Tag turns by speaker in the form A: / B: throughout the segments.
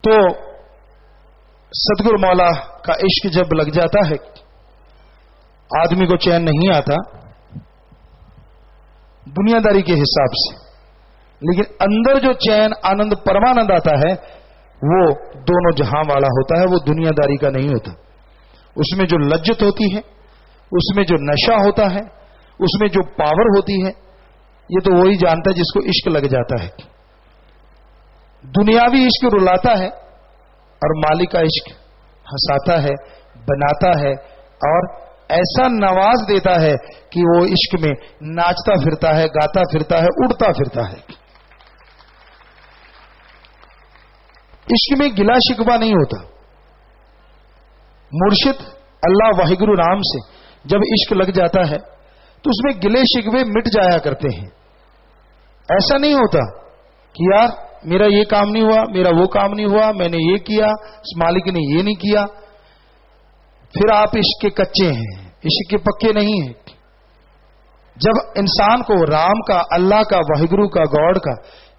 A: तो सतगुरु मौला का इश्क जब लग जाता है आदमी को चैन नहीं आता दुनियादारी के हिसाब से, लेकिन अंदर जो चैन आनंद परमानंद आता है वो दोनों जहां वाला होता है, वो दुनियादारी का नहीं होता। उसमें जो लज्जत होती है, उसमें जो नशा होता है, उसमें जो पावर होती है, ये तो वही जानता है जिसको इश्क लग जाता है। दुनियावी इश्क रुलाता है और मालिक का इश्क हंसाता है, बनाता है और ऐसा नवाज देता है कि वो इश्क में नाचता फिरता है, गाता फिरता है, उड़ता फिरता है। इश्क में गिला शिकवा नहीं होता। मुर्शिद अल्लाह वाहिगुरु नाम से जब इश्क लग जाता है तो उसमें गिले शिकवे मिट जाया करते हैं। ऐसा नहीं होता कि यार मेरा ये काम नहीं हुआ, मेरा वो काम नहीं हुआ, मैंने ये किया, इस मालिक ने ये नहीं किया, फिर आप इश्क के कच्चे हैं, इश्क के पक्के नहीं हैं। जब इंसान को राम का, अल्लाह का, वाहिगुरु का, गॉड का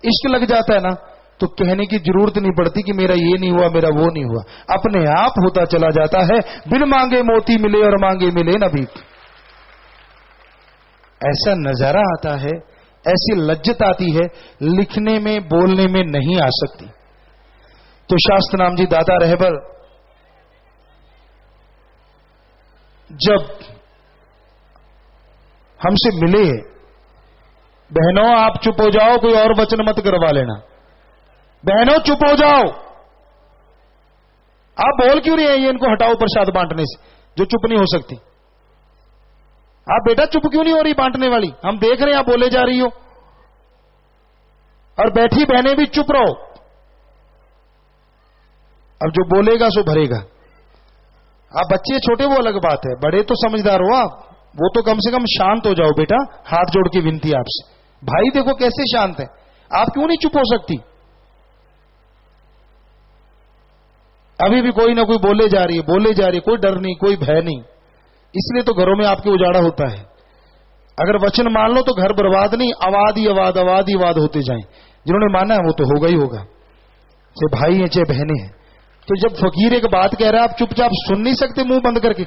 A: इश्क लग जाता है ना, तो कहने की जरूरत नहीं पड़ती कि मेरा ये नहीं हुआ, मेरा वो नहीं हुआ, अपने आप होता चला जाता है। बिन मांगे मोती मिले और मांगे मिले न भीख। ऐसा नजारा आता है, ऐसी लज्जत आती है, लिखने में बोलने में नहीं आ सकती। तो शास्त्र नाम जी दादा रहबर जब हमसे मिले, बहनों आप चुप हो जाओ, कोई और वचन मत करवा लेना, बहनों चुप हो जाओ, आप बोल क्यों रही हैं, ये इनको हटाओ प्रसाद बांटने से जो चुप नहीं हो सकती। आप बेटा चुप क्यों नहीं हो रही बांटने वाली, हम देख रहे हैं आप बोले जा रही हो, और बैठी बहनें भी चुप रहो। अब जो बोलेगा सो भरेगा। आप बच्चे छोटे वो अलग बात है, बड़े तो समझदार हो आप, वो तो कम से कम शांत हो जाओ बेटा, हाथ जोड़ के विनती आपसे। भाई देखो कैसे शांत है, आप क्यों नहीं चुप हो सकती। अभी भी कोई ना कोई बोले जा रही है, बोले जा रही है, कोई डर नहीं, कोई भय नहीं। इसलिए तो घरों में आपके उजाड़ा होता है। अगर वचन मान लो तो घर बर्बाद नहीं, आवाद ही आवाद, आवाद ही आवाद होते जाएं। जिन्होंने माना है वो तो होगा ही होगा, चाहे भाई हैं चाहे बहनें हैं। तो जब फकीर एक बात कह रहा है, आप चुपचाप सुन नहीं सकते मुंह बंद करके,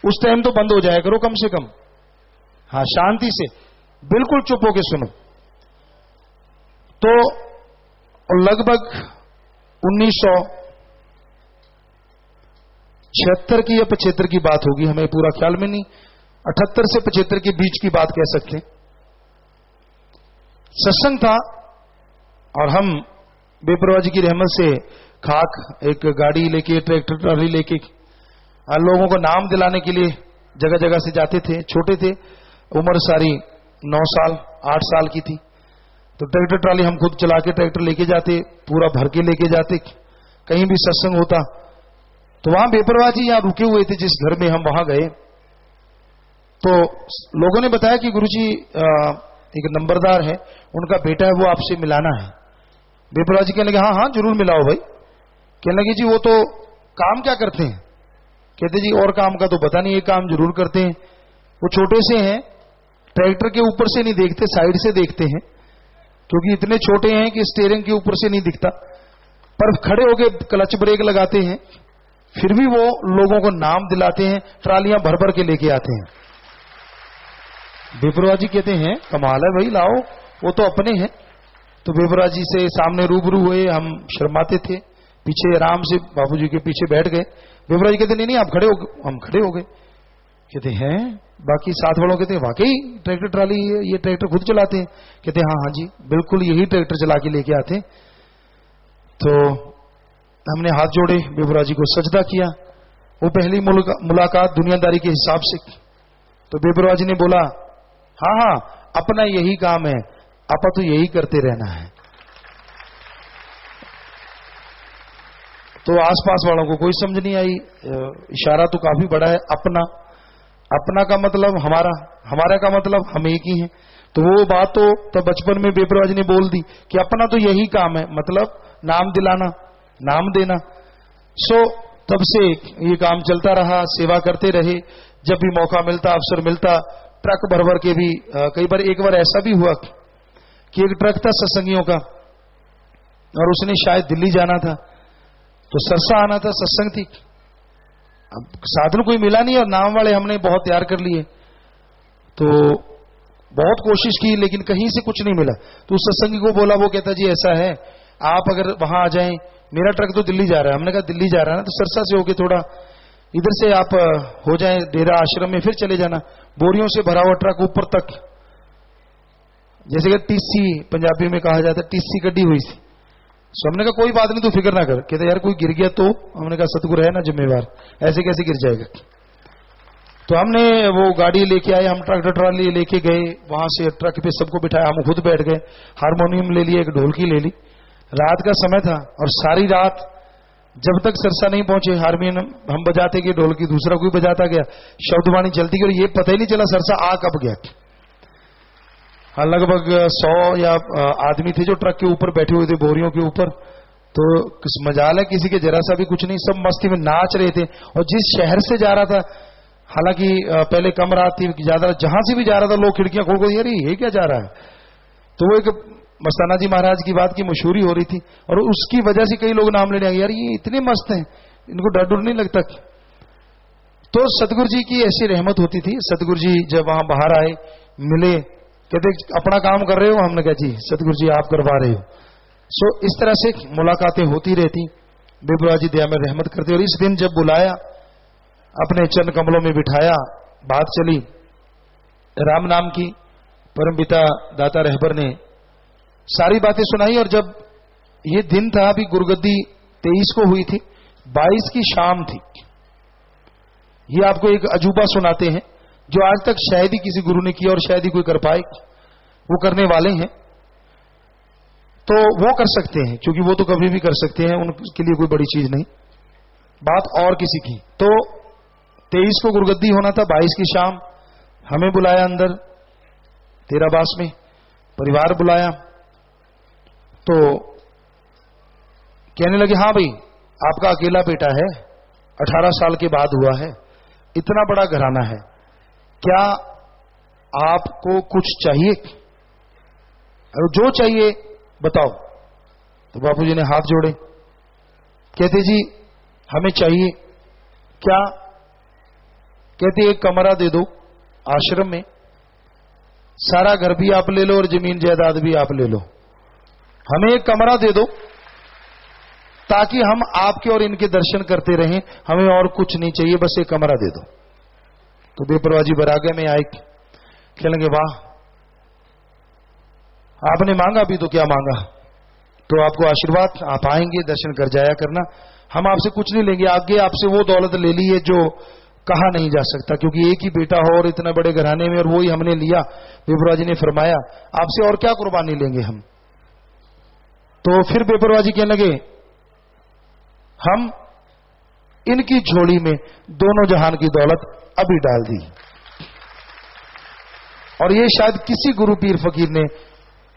A: उस टाइम तो बंद हो जाया करो कम से कम। हाँ, शांति से बिल्कुल चुप होके सुनो। तो लगभग 1976 की या 75 की बात होगी, हमें पूरा ख्याल में नहीं, 78 से 75 के बीच की बात कह सकते हैं। सत्संग था और हम बेपरवाह जी की रहमत से खाक एक गाड़ी लेके, ट्रैक्टर ट्राली लेके लोगों को नाम दिलाने के लिए जगह जगह से जाते थे। छोटे थे, उम्र सारी 9 साल 8 साल की थी। तो ट्रैक्टर ट्राली हम खुद चला के ट्रैक्टर लेके जाते, पूरा भर के लेके जाते। कहीं भी सत्संग होता तो वहां बेपरवाह जी यहां रुके हुए थे, जिस घर में हम वहां गए तो लोगों ने बताया कि गुरुजी एक नंबरदार है, उनका बेटा है, वो आपसे मिलाना है। बेपरवाह जी कहने लगे हाँ हाँ जरूर मिलाओ भाई। कहने लगे जी वो तो काम क्या करते हैं। कहते जी और काम का तो पता नहीं, ये काम जरूर करते हैं। वो छोटे से हैं, ट्रैक्टर के ऊपर से नहीं देखते, साइड से देखते हैं, क्योंकि इतने छोटे हैं कि स्टीयरिंग के ऊपर से नहीं दिखता। पर खड़े होके क्लच ब्रेक लगाते हैं, फिर भी वो लोगों को नाम दिलाते हैं, ट्रालियां भर भर के लेके आते हैं। बेपरवाह जी कहते हैं कमाल है भाई, लाओ, वो तो अपने हैं। तो बेपरवाह जी से सामने रूबरू हुए, हम शर्माते थे, पीछे आराम से बापूजी के पीछे बैठ गए। बेपरवाह जी कहते नहीं आप खड़े हो। हम खड़े हो गए। कहते हैं बाकी साथ वालों कहते हैं वाकई ट्रैक्टर ट्राली ये ट्रैक्टर खुद चलाते हैं। कहते हाँ हाँ जी बिल्कुल यही ट्रैक्टर चला के लेके आते हैं। तो हमने हाथ जोड़े, बेपरवाह जी को सजदा किया। वो पहली मुलाकात दुनियादारी के हिसाब से। तो बेपरवाह जी ने बोला हाँ हाँ अपना यही काम है, आपा तो यही करते रहना है। तो आसपास वालों को कोई समझ नहीं आई। इशारा तो काफी बड़ा है। अपना, अपना का मतलब हमारा, हमारा का मतलब हम एक ही हैं। तो वो बात तो तब बचपन में बेपरवाह जी ने बोल दी कि अपना तो यही काम है, मतलब नाम दिलाना, नाम देना। सो तब से ये काम चलता रहा, सेवा करते रहे। जब भी मौका मिलता, अवसर मिलता, ट्रक भर भर के भी, कई बार एक बार ऐसा भी हुआ कि एक ट्रक था सत्संगियों का, और उसने शायद दिल्ली जाना था, तो सरसा आना था, सत्संग थी। अब साधन कोई मिला नहीं और नाम वाले हमने बहुत तैयार कर लिए, तो बहुत कोशिश की लेकिन कहीं से कुछ नहीं मिला। तो उस सत्संगी को बोला, वो कहता जी ऐसा है, आप अगर वहां आ जाएं, मेरा ट्रक तो दिल्ली जा रहा है। हमने कहा दिल्ली जा रहा है ना, तो सरसा से होके थोड़ा इधर से आप हो जाएं डेरा आश्रम में, फिर चले जाना। बोरियों से भरा हुआ ट्रक ऊपर तक, जैसे कि टीसी पंजाबी में कहा जाता है, टीसी गड्डी हुई थी। सो हमने कहा कोई बात नहीं, तू फिक्र ना कर। कहते यार कोई गिर गया तो? हमने कहा सतगुरु है ना जिम्मेवार, ऐसे कैसे गिर जाएगा। तो हमने वो गाड़ी लेके आए, हम ट्रैक्टर ट्रॉली लेके गए, वहां से ट्रक पे सबको बिठाया, हम खुद बैठ गए, हारमोनियम ले लिया, एक ढोलकी ले ली। रात का समय था और सारी रात जब तक सरसा नहीं पहुंचे, हारमोनियम हम बजाते गए, ढोलकी दूसरा कोई बजाता गया, शब्दवाणी चलती गई, ये पता ही नहीं चला सरसा आ कब गया। हाँ, लगभग 100 या आदमी थे जो ट्रक के ऊपर बैठे हुए थे, बोरियों के ऊपर। तो किस मजाल है, किसी के जरा सा भी कुछ नहीं, सब मस्ती में नाच रहे थे। और जिस शहर से जा रहा था, हालांकि पहले कम रात थी, ज्यादा जहां से भी जा रहा था लोग खिड़कियां खोल कर, यार ये क्या जा रहा है। तो वो एक मस्ताना जी महाराज की बात की मशहूरी हो रही थी और उसकी वजह से कई लोग नाम लेने आए, यार ये इतने मस्त हैं, इनको डर डर नहीं लगता। तो सतगुरु जी की ऐसी रहमत होती थी। सतगुरु जी जब वहां बाहर आए, मिले, कहते अपना काम कर रहे हो? हमने कहा जी सतगुरु जी आप करवा रहे हो। सो इस तरह से मुलाकातें होती रहती, बेबुआ जी दया में रहमत करते। और इस दिन जब बुलाया, अपने चरण कमलों में बिठाया, बात चली राम नाम की, परमपिता दाता रहबर ने सारी बातें सुनाई। और जब ये दिन था, अभी गुरुगद्दी 23 को हुई थी, 22 की शाम थी। ये आपको एक अजूबा सुनाते हैं जो आज तक शायद ही किसी गुरु ने किया और शायद ही कोई कर पाए। वो करने वाले हैं तो वो कर सकते हैं, क्योंकि वो तो कभी भी कर सकते हैं, उनके लिए कोई बड़ी चीज नहीं। बात और किसी की। तो 23 को गुरुगद्दी होना था, 22 की शाम हमें बुलाया अंदर तेराबास में, परिवार बुलाया। तो कहने लगे हाँ भाई आपका अकेला बेटा है, 18 साल के बाद हुआ है, इतना बड़ा घराना है, क्या आपको कुछ चाहिए? और जो चाहिए बताओ। तो बापूजी ने हाथ जोड़े, कहते जी हमें चाहिए क्या? कहते एक कमरा दे दो आश्रम में, सारा घर भी आप ले लो और जमीन जायदाद भी आप ले लो, हमें एक कमरा दे दो ताकि हम आपके और इनके दर्शन करते रहें, हमें और कुछ नहीं चाहिए, बस एक कमरा दे दो। तो बेपरवाह जी बरागे में आए, कहलेंगे वाह आपने मांगा भी तो क्या मांगा, तो आपको आशीर्वाद, आप आएंगे दर्शन कर जाया करना, हम आपसे कुछ नहीं लेंगे, आगे आपसे वो दौलत ले ली है जो कहा नहीं जा सकता, क्योंकि एक ही बेटा हो और इतने बड़े घराने में, और वो ही हमने लिया। बेपरवाह जी ने फरमाया आपसे और क्या कुर्बानी लेंगे हम। तो फिर बेपरवाह जी कहने लगे हम इनकी झोली में दोनों जहान की दौलत अभी डाल दी। और ये शायद किसी गुरु पीर फकीर ने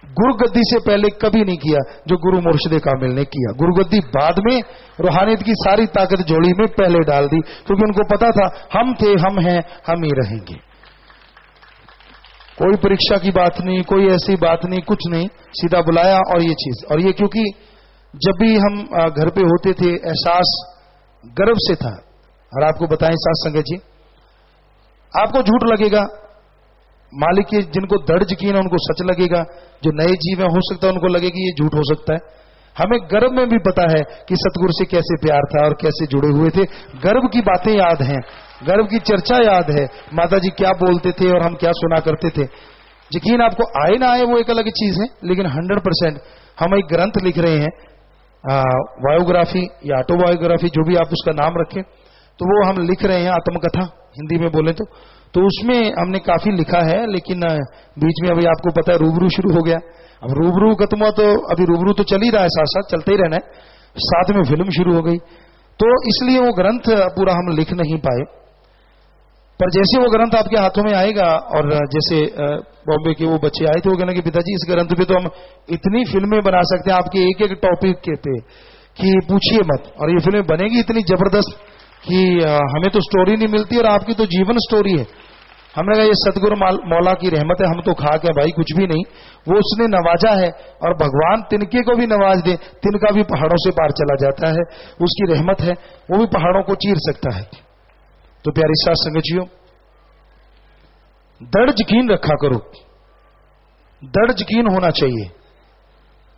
A: गुरुगद्दी से पहले कभी नहीं किया जो गुरु मुर्शिदे कामिल ने किया। गुरुगद्दी बाद में रूहानियत की सारी ताकत झोली में पहले डाल दी, क्योंकि उनको पता था हम थे, हम हैं, हम ही रहेंगे। कोई परीक्षा की बात नहीं, कोई ऐसी बात नहीं, कुछ नहीं, सीधा बुलाया और ये चीज। और ये क्योंकि जब भी हम घर पे होते थे एहसास गर्व से था। और आपको बताएं साथ संगत जी, आपको झूठ लगेगा, मालिक के जिनको दृढ़ यकीन है उनको सच लगेगा, जो नए जीव है हो सकता है उनको लगे कि ये झूठ हो सकता है। हमें गर्व में भी पता है कि सतगुरु से कैसे प्यार था और कैसे जुड़े हुए थे। गर्व की बातें याद हैं, गर्व की चर्चा याद है, माता जी क्या बोलते थे और हम क्या सुना करते थे। यकीन आपको आए ना आए वो एक अलग चीज है, लेकिन 100% हम एक ग्रंथ लिख रहे हैं, बायोग्राफी या ऑटोबायोग्राफी जो भी आप उसका नाम रखें, तो वो हम लिख रहे हैं, आत्मकथा हिंदी में बोले तो उसमें हमने काफी लिखा है। लेकिन बीच में अभी आपको पता है रूबरू शुरू हो गया। अब रूबरू खत्म हुआ तो अभी रूबरू तो चल ही रहा है, साथ साथ चलते ही रहना है, साथ में फिल्म शुरू हो गई, तो इसलिए वो ग्रंथ पूरा हम लिख नहीं पाए। पर जैसे वो ग्रंथ आपके हाथों में आएगा, और जैसे बॉम्बे के वो बच्चे आए थे, वो कहने कि पिताजी इस ग्रंथ पे तो हम इतनी फिल्में बना सकते हैं आपके एक एक टॉपिक के पे कि पूछिए मत, और ये फिल्में बनेगी इतनी जबरदस्त कि हमें तो स्टोरी नहीं मिलती और आपकी तो जीवन स्टोरी है। हमने कहा ये सतगुरु मौला की रहमत है, हम तो खा के भाई कुछ भी नहीं, वो उसने नवाजा है और भगवान तिनके को भी नवाज दे, तिनका भी पहाड़ों से पार चला जाता है, उसकी रहमत है, वो भी पहाड़ों को चीर सकता है। तो प्यारी साथ संगतियों, दृढ़ यकीन रखा करो, दृढ़ यकीन होना चाहिए।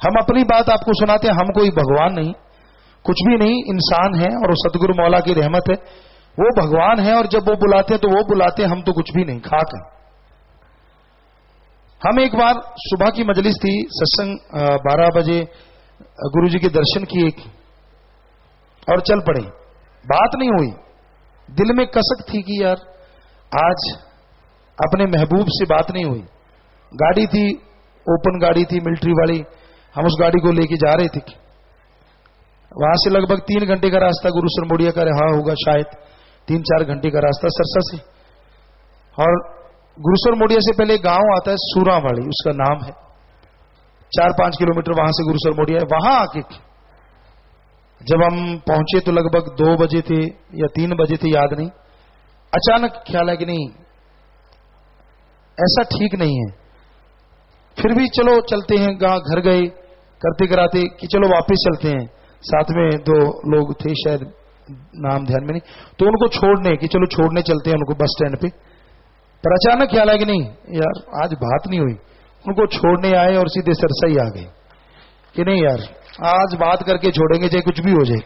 A: हम अपनी बात आपको सुनाते हैं, हम कोई भगवान नहीं, कुछ भी नहीं, इंसान है और सतगुरु मौला की रहमत है, वो भगवान है और जब वो बुलाते हैं तो वो बुलाते हैं, हम तो कुछ भी नहीं, खाक है। हम एक बार सुबह की मजलिस थी, सत्संग 12 बजे गुरुजी के दर्शन किए और चल पड़े, बात नहीं हुई, दिल में कसक थी कि यार आज अपने महबूब से बात नहीं हुई। गाड़ी थी, ओपन गाड़ी थी मिलिट्री वाली, हम उस गाड़ी को लेके जा रहे थे, वहां से लगभग 3 घंटे का रास्ता गुरु सरमोड़िया का रहा होगा, शायद 3-4 घंटे का रास्ता सरसा से। और गुरु सरमोड़िया से पहले गांव आता है सूरावाड़ी, उसका नाम है, 4-5 किलोमीटर वहां से गुरु सरमोड़िया है। वहां आके जब हम पहुंचे तो लगभग 2 बजे थे या 3 बजे थे, याद नहीं। अचानक ख्याल है कि नहीं ऐसा ठीक नहीं है, फिर भी चलो चलते हैं, घर गए करते कराते कि चलो वापस चलते हैं। साथ में 2 लोग थे, शायद नाम ध्यान में नहीं, तो उनको छोड़ने कि चलो छोड़ने चलते हैं उनको बस स्टैंड पे। पर अचानक ख्याल आया कि नहीं यार आज बात नहीं हुई, उनको छोड़ने आए और सीधे सरसा ही आ गए कि नहीं यार आज बात करके छोड़ेंगे चाहे कुछ भी हो जाए।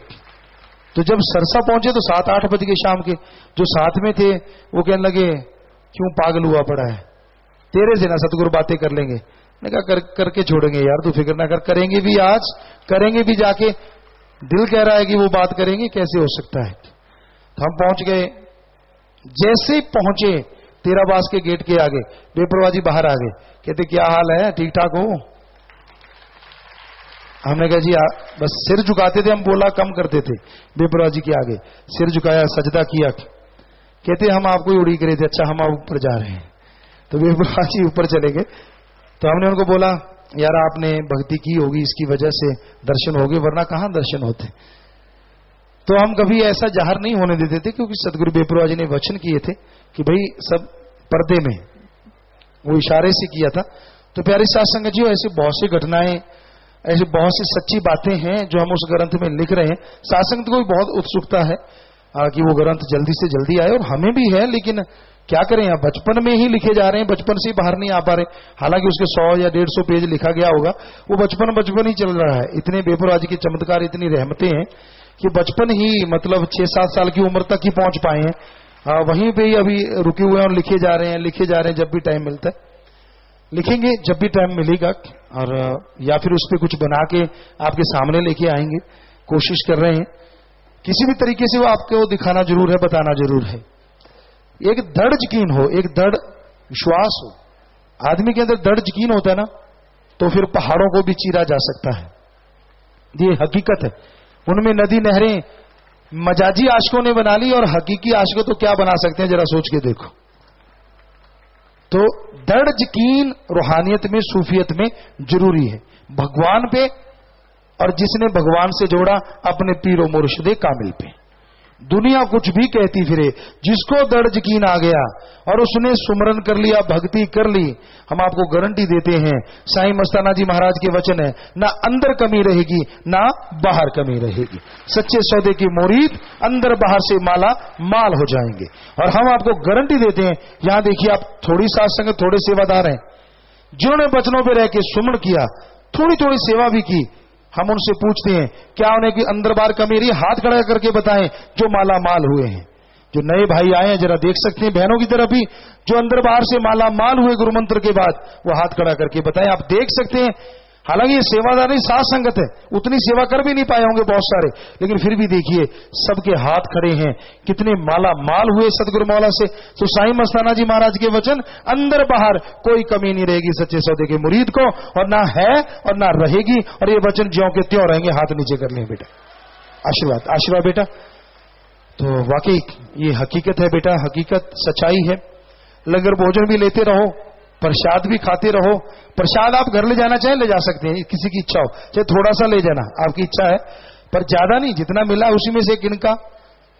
A: तो जब सरसा पहुंचे तो 7-8 बज गए शाम के। जो साथ में थे वो कहने लगे क्यों पागल हुआ पड़ा है, तेरे से ना सतगुरु बातें कर लेंगे। मैंने कहा करके छोड़ेंगे यार, तू फिक्र ना कर, करेंगे भी आज, करेंगे भी जाके, दिल कह रहा है कि वो बात करेंगे, कैसे हो सकता है। तो हम पहुंच गए, जैसे पहुंचे तेराबास के गेट के आगे बेपरवाह जी बाहर आ गए, कहते क्या हाल है, ठीक ठाक हो। हमने कहा जी बस सिर झुकाते थे हम, बोला कम करते थे बेपरवाह जी के आगे, सिर झुकाया सजदा किया। कहते हम आपको ही उड़ी करे थे, अच्छा हम ऊपर जा रहे हैं। तो बेपरवाह जी ऊपर चले गए, तो हमने उनको बोला यार आपने भक्ति की होगी, इसकी वजह से दर्शन हो गए, वरना कहां दर्शन होते। तो हम कभी ऐसा जाहिर नहीं होने देते थे, क्योंकि सतगुरु बेपरवाह जी ने वचन किए थे कि भाई सब पर्दे में, वो इशारे से किया था। तो प्यारे साथ संगत जी, ऐसी बहुत सी घटनाएं, ऐसी बहुत सी सच्ची बातें हैं जो हम उस ग्रंथ में लिख रहे हैं। साथ संगत को भी बहुत उत्सुकता है कि वो ग्रंथ जल्दी से जल्दी आए, और हमें भी है, लेकिन क्या करें, यहाँ बचपन में ही लिखे जा रहे हैं, बचपन से ही बाहर नहीं आ पा रहे। हालांकि उसके 100 या 150 पेज लिखा गया होगा, वो बचपन ही चल रहा है। इतने बेपरवाह जी के चमत्कार, इतनी रहमतें हैं कि बचपन ही मतलब 6-7 साल की उम्र तक ही पहुंच पाए हैं, वहीं पे ही अभी रुके हुए हैं और लिखे जा रहे हैं। जब भी टाइम मिलता है लिखेंगे, जब भी टाइम मिलेगा, और या फिर उस पर कुछ बना के आपके सामने लेके आएंगे, कोशिश कर रहे हैं किसी भी तरीके से वो आपको दिखाना जरूर है, बताना जरूर है। एक दृढ़ यकीन हो, एक दृढ़ विश्वास हो, आदमी के अंदर दृढ़ यकीन होता है ना, तो फिर पहाड़ों को भी चीरा जा सकता है। ये हकीकत है। उनमें नदी नहरें मजाजी आशिकों ने बना ली, और हकीकी आशिकों तो क्या बना सकते हैं, जरा सोच के देखो। तो दृढ़ यकीन रूहानियत में, सूफियत में जरूरी है, भगवान पे, और जिसने भगवान से जोड़ा अपने पीरो मुर्शिदे कामिल पे। दुनिया कुछ भी कहती फिरे, जिसको दृढ़ यकीन आ गया और उसने सुमरन कर लिया, भक्ति कर ली, हम आपको गारंटी देते हैं, साईं मस्ताना जी महाराज के वचन है, ना अंदर कमी रहेगी ना बाहर कमी रहेगी। सच्चे सौदे की मुरीद अंदर बाहर से माला माल हो जाएंगे। और हम आपको गारंटी देते हैं, यहां देखिए आप थोड़ी साथ संगत, थोड़े सेवादार हैं, जिन्होंने वचनों पर रह के सुमन किया, थोड़ी थोड़ी सेवा भी की, हम उनसे पूछते हैं क्या उन्हें की अंदर बार कमी रही, हाथ खड़ा करके बताएं जो माला माल हुए हैं। जो नए भाई आए हैं जरा देख सकते हैं, बहनों की तरफ भी, जो अंदर बाहर से माला माल हुए गुरु मंत्र के बाद, वो हाथ खड़ा करके बताएं, आप देख सकते हैं। हालांकि ये सेवादारी साथ संगत है, उतनी सेवा कर भी नहीं पाए होंगे बहुत सारे, लेकिन फिर भी देखिए सबके हाथ खड़े हैं, कितने माला माल हुए सदगुरु मौला से। तो साईं मस्ताना जी महाराज के वचन, अंदर बाहर कोई कमी नहीं रहेगी सच्चे सौदे के मुरीद को, और ना है और ना रहेगी, और ये वचन ज्यों के त्यों रहेंगे। हाथ नीचे कर लें बेटा, आशीर्वाद आशीर्वाद बेटा। तो वाकई ये हकीकत है बेटा, हकीकत सच्चाई है। लंगर भोजन भी लेते रहो, प्रसाद भी खाते रहो। प्रसाद आप घर ले जाना चाहे ले जा सकते हैं, किसी की इच्छा हो, चाहे थोड़ा सा ले जाना, आपकी इच्छा है, पर ज्यादा नहीं, जितना मिला उसी में से किनका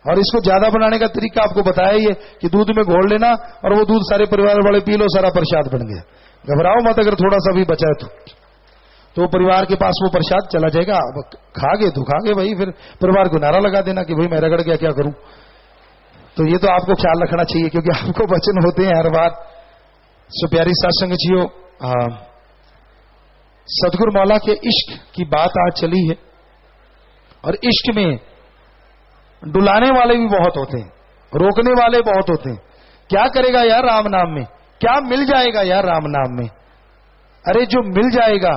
A: और इसको ज्यादा बनाने का तरीका आपको बताया ही है कि दूध में घोल लेना और वो दूध सारे परिवार वाले पी लो, सारा प्रसाद बन गया। घबराओ मत, अगर थोड़ा सा भी बचा है तो परिवार के पास वो प्रसाद चला जाएगा। अब खा गए भाई, फिर परिवार को नारा लगा देना कि भाई मैं रगड़ गया क्या करूं। तो ये तो आपको ख्याल रखना चाहिए, क्योंकि आपको वचन होते हैं हर बार। सो प्यारी सत्संग जियो, सतगुरु मौला के इश्क की बात आज चली है, और इश्क में डुलाने वाले भी बहुत होते हैं, रोकने वाले बहुत होते हैं। क्या करेगा यार राम नाम में, क्या मिल जाएगा यार राम नाम में। अरे जो मिल जाएगा,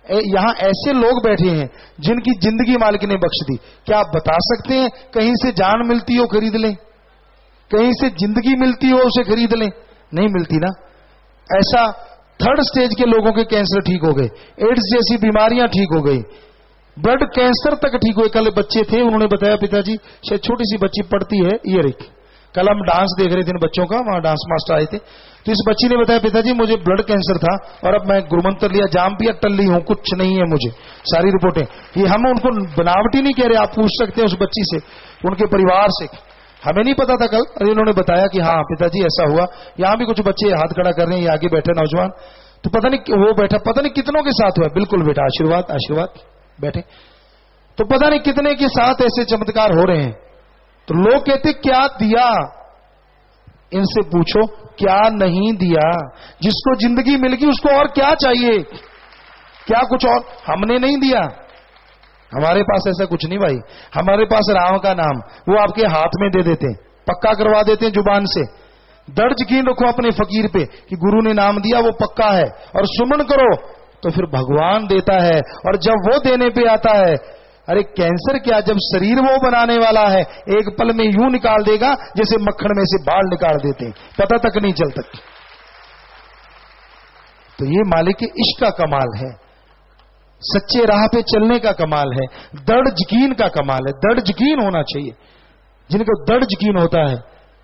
A: यहां ऐसे लोग बैठे हैं जिनकी जिंदगी मालिक ने बख्श दी। क्या आप बता सकते हैं कहीं से जान मिलती हो खरीद लें, कहीं से जिंदगी मिलती हो उसे खरीद लें? नहीं मिलती ना। ऐसा थर्ड स्टेज के लोगों के कैंसर ठीक हो गए, एड्स जैसी बीमारियां ठीक हो गई, ब्लड कैंसर तक ठीक हुए। कल बच्चे थे, उन्होंने बताया पिताजी, शायद छोटी सी बच्ची पढ़ती है ईयर, कल हम डांस देख रहे थे बच्चों का, वहां डांस मास्टर आए थे, तो इस बच्ची ने बताया पिताजी मुझे ब्लड कैंसर था और अब मैं गुरुमंत्र लिया, जाम पिया, टल्ली हूं, कुछ नहीं है मुझे, सारी रिपोर्टें। ये हम उनको बनावटी नहीं कह रहे, आप पूछ सकते हैं उस बच्ची से, उनके परिवार से। हमें नहीं पता था कल, अरे इन्होंने बताया कि हाँ पिताजी ऐसा हुआ। यहां भी कुछ बच्चे हाथ खड़ा कर रहे हैं, ये आगे बैठे नौजवान, तो पता नहीं वो बैठा, पता नहीं कितनों के साथ हुआ। बिल्कुल बेटा, आशीर्वाद आशीर्वाद, बैठे। तो पता नहीं कितने के साथ ऐसे चमत्कार हो रहे हैं। तो लोग कहते क्या दिया, इनसे पूछो क्या नहीं दिया। जिसको जिंदगी मिल गई उसको और क्या चाहिए, क्या कुछ और हमने नहीं दिया। हमारे पास ऐसा कुछ नहीं भाई, हमारे पास राम का नाम, वो आपके हाथ में दे देते हैं, पक्का करवा देते हैं जुबान से। दर्ज यकीन रखो अपने फकीर पे कि गुरु ने नाम दिया वो पक्का है, और सुमन करो तो फिर भगवान देता है। और जब वो देने पे आता है, अरे कैंसर क्या, जब शरीर वो बनाने वाला है, एक पल में यूं निकाल देगा जैसे मक्खन में से बाल निकाल देते हैं, पता तक नहीं चलता। तो ये मालिक के इश्क का कमाल है, सच्चे राह पे चलने का कमाल है, दृढ़ यकीन का कमाल है। दृढ़ यकीन होना चाहिए, जिनको दृढ़ यकीन होता है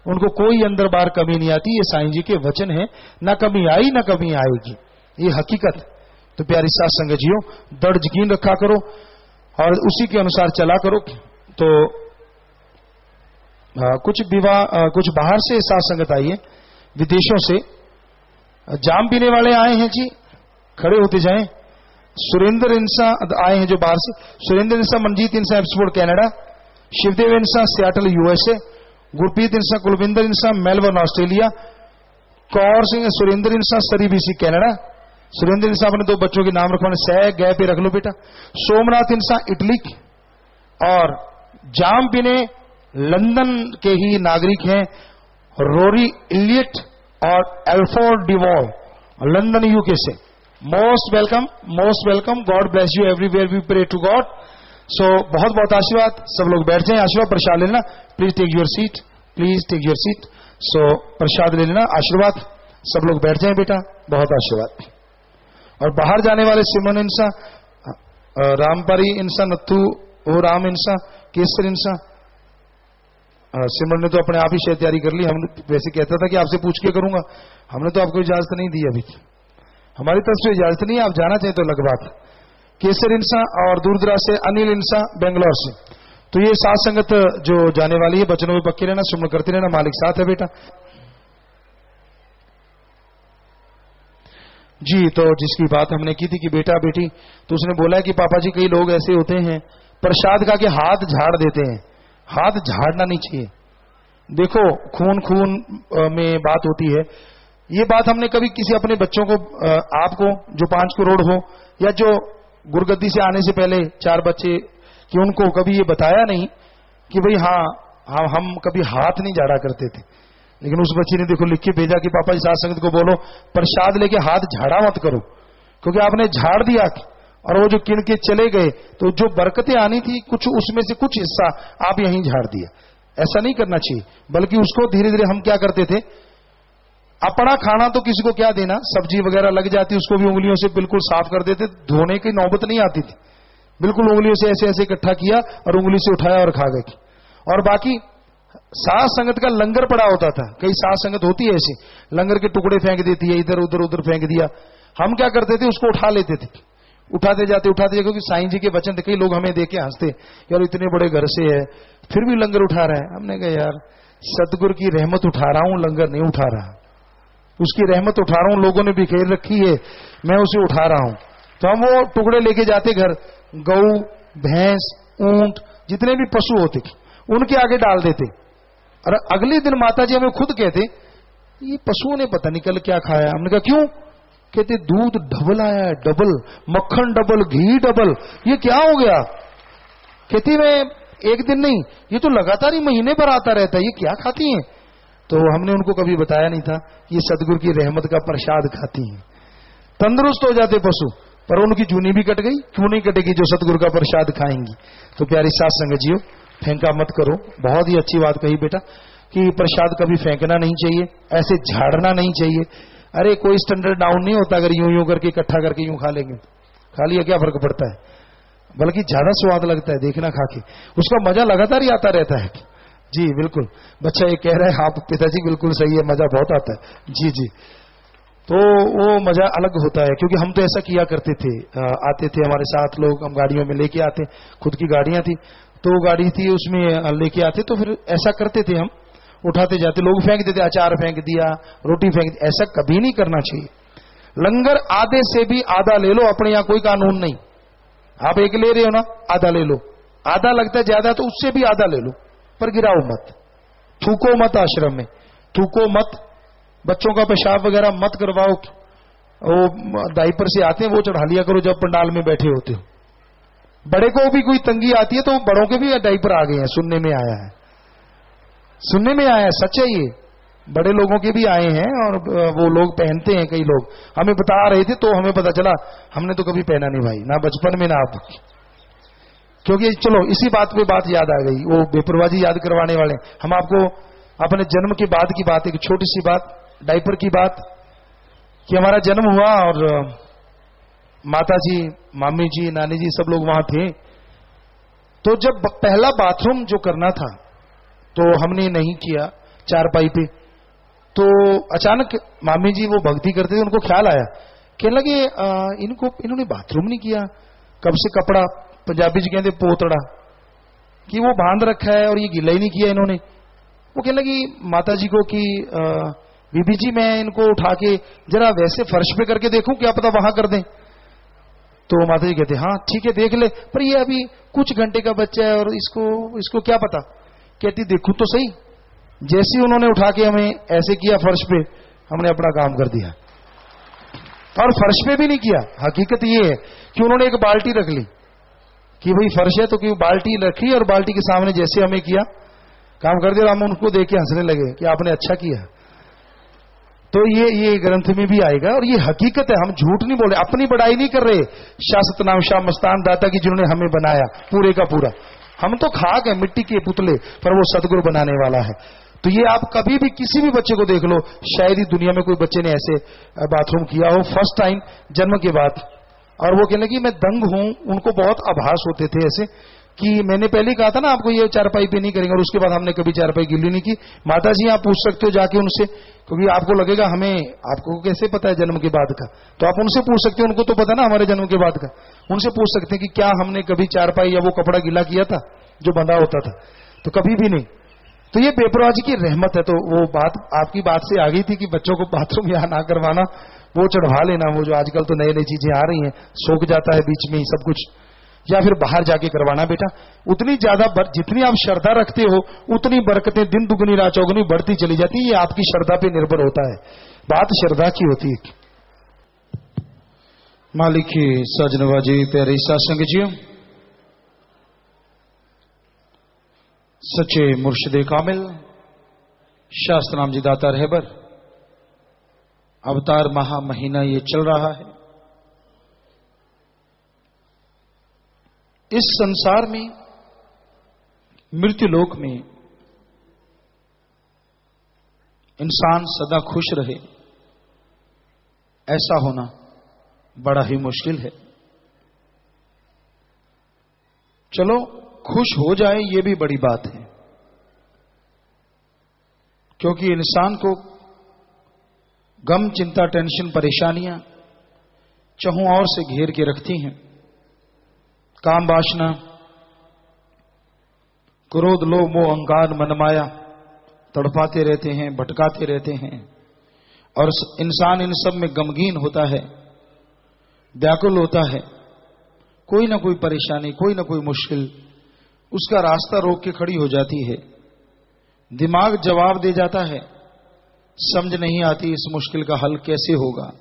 A: उनको कोई अंदर बाहर कमी नहीं आती। ये साईं जी के वचन है, ना कमी आई ना कमी आएगी, ये हकीकत। तो प्यारी साथ संगत जियो, दृढ़ यकीन रखा करो और उसी के अनुसार चला करो। तो कुछ बाहर से साथ संगत आई है, विदेशों से जाम पीने वाले आए हैं जी, खड़े होते जाएं। सुरेंद्र इंसा आए हैं जो बाहर से, सुरेंद्र इंसा, मनजीत इंसा एप्सफोर्ड कनाडा, शिवदेव इंसा सियाटल यूएसए, गुरप्रीत इंसा, कुलविंदर इंसा मेलबर्न ऑस्ट्रेलिया, कौर सिंह सुरेंद्र इंसा सरी बीसी कनाडा। सुरेंद्र इंसा अपने दो बच्चों के नाम रखवाने, सह गए पे रख लो बेटा। सोमनाथ इंसा इटली, और जाम पिने लंदन के ही नागरिक हैं, रोरी इलियट और एल्फोर्ड डिवॉल लंदन यूके से। Most welcome, God bless you everywhere, we pray to God. So बहुत बहुत आशीर्वाद, सब लोग बैठ जाएं, आशीर्वाद प्रसाद लेना, please take your seat, please take your seat. So प्रसाद ले लेना, आशीर्वाद, सब लोग बैठ जाएं बेटा, बहुत आशीर्वाद। और बाहर जाने वाले सिमन इंसा, रामपारी इंसा, नत्थू ओ राम इंसा, केसर इंसा, सिमरन ने तो अपने आप ही शायद तैयारी कर ली। हम वैसे कहता था कि आपसे पूछ के करूंगा, हमने तो आपको इजाजत नहीं दी, अभी हमारी तरफ से इजाजत नहीं है, आप जाना चाहिए तो अलग बात। केसर इंसा और दूर दराज से अनिल इंसा बेंगलोर से। तो ये साथ संगत जो जाने वाली है, बचनों में पक्के रहना, सुमन करते रहना, मालिक साथ है बेटा जी। तो जिसकी बात हमने की थी कि बेटा बेटी, तो उसने बोला कि पापा जी कई लोग ऐसे होते हैं प्रसाद खा के हाथ झाड़ देते हैं, हाथ झाड़ना नहीं चाहिए। देखो खून में बात होती है, ये बात हमने कभी किसी अपने बच्चों को, आपको जो 5 करोड़ हो या जो गुरगद्दी से आने से पहले 4 बच्चे, कि उनको कभी ये बताया नहीं कि भाई हाँ हम कभी हाथ नहीं झाड़ा करते थे। लेकिन उस बच्ची ने देखो लिख के भेजा कि पापा जी साथ संगत को बोलो प्रसाद लेके हाथ झाड़ा मत करो, क्योंकि आपने झाड़ दिया और वो जो किन के चले गए, तो जो बरकतें आनी थी कुछ उसमें से कुछ हिस्सा आप यहीं झाड़ दिया। ऐसा नहीं करना चाहिए, बल्कि उसको धीरे धीरे हम क्या करते थे, अपना खाना तो किसी को क्या देना, सब्जी वगैरह लग जाती उसको भी उंगलियों से बिल्कुल साफ कर देते, धोने की नौबत नहीं आती थी, बिल्कुल उंगलियों से ऐसे ऐसे इकट्ठा किया और उंगली से उठाया और खा गए। और बाकी साथ संगत का लंगर पड़ा होता था, कई साथ संगत होती है ऐसी, लंगर के टुकड़े फेंक देती है, इधर उधर फेंक दिया। हम क्या करते थे, उसको उठा लेते थे, उठाते जाते, क्योंकि साईं जी के वचन थे। कई लोग हमें देख के हंसते, यार इतने बड़े घर से है, फिर भी लंगर उठा रहा है। हमने कहा यार सतगुरु की रहमत उठा रहा हूं, लंगर नहीं उठा रहा। उसकी रहमत उठा रहा हूं, लोगों ने बिखेर रखी है, मैं उसे उठा रहा हूं। तो हम वो टुकड़े लेके जाते घर, गऊ, भैंस, ऊंट, जितने भी पशु होते उनके आगे डाल देते। और अगले दिन माता जी हमें खुद कहते ये पशुओं ने पता नहीं कल क्या खाया। हमने कहा क्यों? कहते दूध डबल आया है, डबल, मक्खन डबल, घी डबल, ये क्या हो गया? कहती मैं एक दिन नहीं, ये तो लगातार ही महीने भर आता रहता है, ये क्या खाती हैं? तो हमने उनको कभी बताया नहीं था ये सदगुरु की रहमत का प्रसाद खाती हैं। तंदुरुस्त हो जाते पशु, पर उनकी जूनी भी कट गई। क्यों नहीं कटेगी जो सतगुरु का प्रसाद खाएंगी। तो प्यारी साथ संगत जीओ, फेंका मत करो। बहुत ही अच्छी बात कही बेटा कि प्रसाद कभी फेंकना नहीं चाहिए, ऐसे झाड़ना नहीं चाहिए। अरे कोई स्टैंडर्ड डाउन नहीं होता अगर यूं यूं करके इकट्ठा करके यूं खा लेंगे। खा लिया क्या फर्क पड़ता है, बल्कि ज्यादा स्वाद लगता है देखना खा के, उसका मजा लगातार ही आता रहता है। जी बिल्कुल, बच्चा ये कह रहा है हाँ पिताजी बिल्कुल सही है, मजा बहुत आता है। जी जी, तो वो मजा अलग होता है। क्योंकि हम तो ऐसा किया करते थे, आते थे हमारे साथ लोग, हम गाड़ियों में लेके आते, खुद की गाड़ियां थी तो गाड़ी थी उसमें लेके आते, तो फिर ऐसा करते थे हम, उठाते जाते, लोग फेंक देते, अचार फेंक दिया, रोटी फेंक दी। ऐसा कभी नहीं करना चाहिए। लंगर आधे से भी आधा ले लो, अपने यहां कोई कानून नहीं। आप एक ले रहे हो ना, आधा ले लो, आधा लगता है ज्यादा तो उससे भी आधा ले लो, पर गिराओ मत, थूको मत, आश्रम में थूको मत, बच्चों का पेशाब वगैरह मत करवाओ। वो डायपर से आते हैं वो चढ़ा लिया करो जब पंडाल में बैठे होते हो। बड़े को भी कोई तंगी आती है तो बड़ों के भी डायपर आ गए हैं, सुनने में आया है, सुनने में आया है, सच है ये। बड़े लोगों के भी आए हैं और वो लोग पहनते हैं, कई लोग हमें बता रहे थे तो हमें पता चला, हमने तो कभी पहना नहीं भाई, ना बचपन में ना अब। क्योंकि चलो इसी बात पे बात याद आ गई, वो बेपरवाही याद करवाने वाले। हम आपको अपने जन्म के बाद की बात, एक छोटी सी बात, डायपर की बात, कि हमारा जन्म हुआ और माता जी, मामी जी, नानी जी सब लोग वहां थे। तो जब पहला बाथरूम जो करना था तो हमने नहीं किया चारपाई पे। तो अचानक मामी जी वो भक्ति करते थे, उनको ख्याल आया, कहने लगे इन्होंने बाथरूम नहीं किया, कब से कपड़ा, पंजाबी जी कहते पोतड़ा, कि वो बांध रखा है और ये गीला ही नहीं किया इन्होंने। वो कहने लगी माता जी को कि बीबी जी मैं इनको उठा के जरा वैसे फर्श पे करके देखूं, क्या पता वहां कर दें। तो माता जी कहते हाँ ठीक है देख ले, पर ये अभी कुछ घंटे का बच्चा है और इसको क्या पता। कहती देखूं तो सही। जैसे ही उन्होंने उठा के हमें ऐसे किया फर्श पे, हमने अपना काम कर दिया। और फर्श पे भी नहीं किया, हकीकत ये है कि उन्होंने एक बाल्टी रख ली कि भाई फर्श है तो क्यों, बाल्टी रखी और बाल्टी के सामने जैसे हमें किया काम कर दिया। हम उनको देख के हंसने लगे कि आपने अच्छा किया। तो ये ग्रंथ में भी आएगा और ये हकीकत है, हम झूठ नहीं बोल रहे, अपनी बड़ाई नहीं कर रहे। शासत नाम शाह मस्तान दाता की जिन्होंने हमें बनाया पूरे का पूरा, हम तो खाक है, मिट्टी के पुतले, पर वो सदगुरु बनाने वाला है। तो ये आप कभी भी किसी भी बच्चे को देख लो, शायद ही दुनिया में कोई बच्चे ने ऐसे बाथरूम किया हो फर्स्ट टाइम जन्म के बाद। और वो कहने लगी मैं दंग हूं, उनको बहुत आभास होते थे ऐसे कि मैंने पहले कहा था ना आपको ये चारपाई पे नहीं करेंगे, और उसके बाद हमने कभी चारपाई गिल्ली नहीं की। माता जी आप पूछ सकते हो जाके उनसे, क्योंकि आपको लगेगा हमें, आपको कैसे पता है जन्म के बाद का, तो आप उनसे पूछ सकते हो, उनको तो पता ना हमारे जन्म के बाद का। उनसे पूछ सकते हैं कि क्या हमने कभी चारपाई या वो कपड़ा गीला किया था जो बंधा होता था, तो कभी भी नहीं। तो ये बेपरवाही की रहमत है। तो वो बात आपकी बात से आ गई थी कि बच्चों को बाथरूम यहां ना करवाना, वो चढ़वा लेना, वो जो आजकल तो नई नई चीजें आ रही हैं, सोख जाता है बीच में ही सब कुछ, या फिर बाहर जाके करवाना। बेटा उतनी ज्यादा जितनी आप श्रद्धा रखते हो उतनी बरकतें दिन दुगनी रात चौगुनी बढ़ती चली जाती है। ये आपकी श्रद्धा पे निर्भर होता है, बात श्रद्धा की होती है। मालिक की सजनवाजी प्यारे सत्संग जी, सच्चे मुर्शिदे कामिल शास्त्र नाम जी दाता रहबर, अवतार महा महीना ये चल रहा है। इस संसार में, मृत्यु लोक में इंसान सदा खुश रहे, ऐसा होना बड़ा ही मुश्किल है। चलो खुश हो जाए ये भी बड़ी बात है, क्योंकि इंसान को गम, चिंता, टेंशन, परेशानियां चहुं ओर से घेर के रखती हैं। काम वासना, क्रोध लोभ मोह अहंकार मनमाया तड़पाते रहते हैं, भटकाते रहते हैं, और इंसान इन सब में गमगीन होता है, व्याकुल होता है। कोई ना कोई परेशानी, कोई ना कोई मुश्किल उसका रास्ता रोक के खड़ी हो जाती है। दिमाग जवाब दे जाता है, समझ नहीं आती इस मुश्किल का हल कैसे होगा,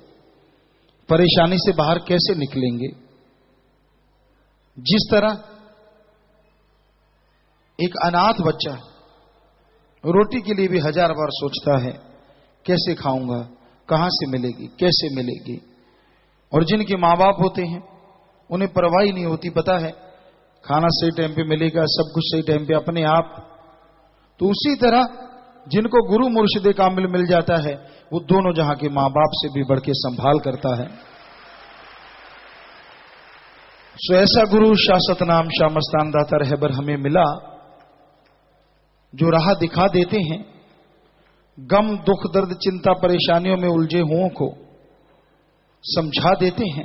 A: परेशानी से बाहर कैसे निकलेंगे। जिस तरह एक अनाथ बच्चा रोटी के लिए भी 1000 बार सोचता है, कैसे खाऊंगा, कहां से मिलेगी, कैसे मिलेगी। और जिनके मां बाप होते हैं उन्हें परवाह ही नहीं होती, पता है खाना सही टाइम पे मिलेगा, सब कुछ सही टाइम पे अपने आप। तो उसी तरह जिनको गुरु मुर्शिदे कामिल मिल जाता है, वो दोनों जहां के मां बाप से भी बढ़ के संभाल करता है। सो ऐसा गुरु शाश्वत नाम श्यामस्तान दाता रहबर हमें मिला, जो राह दिखा देते हैं। गम दुख दर्द चिंता परेशानियों में उलझे हुओं को समझा देते हैं,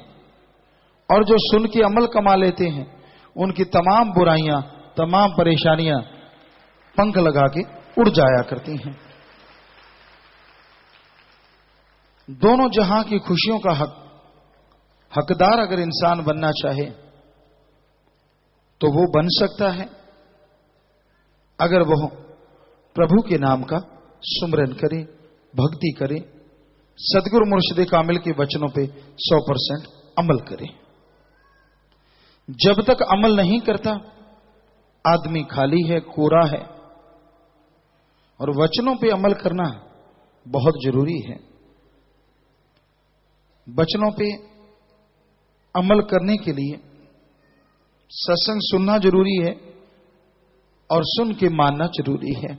A: और जो सुन के अमल कमा लेते हैं उनकी तमाम बुराइयां, तमाम परेशानियां पंख लगा के उड़ जाया करती हैं। दोनों जहां की खुशियों का हकदार अगर इंसान बनना चाहे तो वो बन सकता है, अगर वह प्रभु के नाम का सुमरन करे, भक्ति करे, सदगुरु मुर्शिदे कामिल के वचनों पे 100% अमल करे। जब तक अमल नहीं करता आदमी खाली है, कोरा है। और वचनों पे अमल करना बहुत जरूरी है। वचनों पे अमल करने के लिए सत्संग सुनना जरूरी है और सुन के मानना जरूरी है।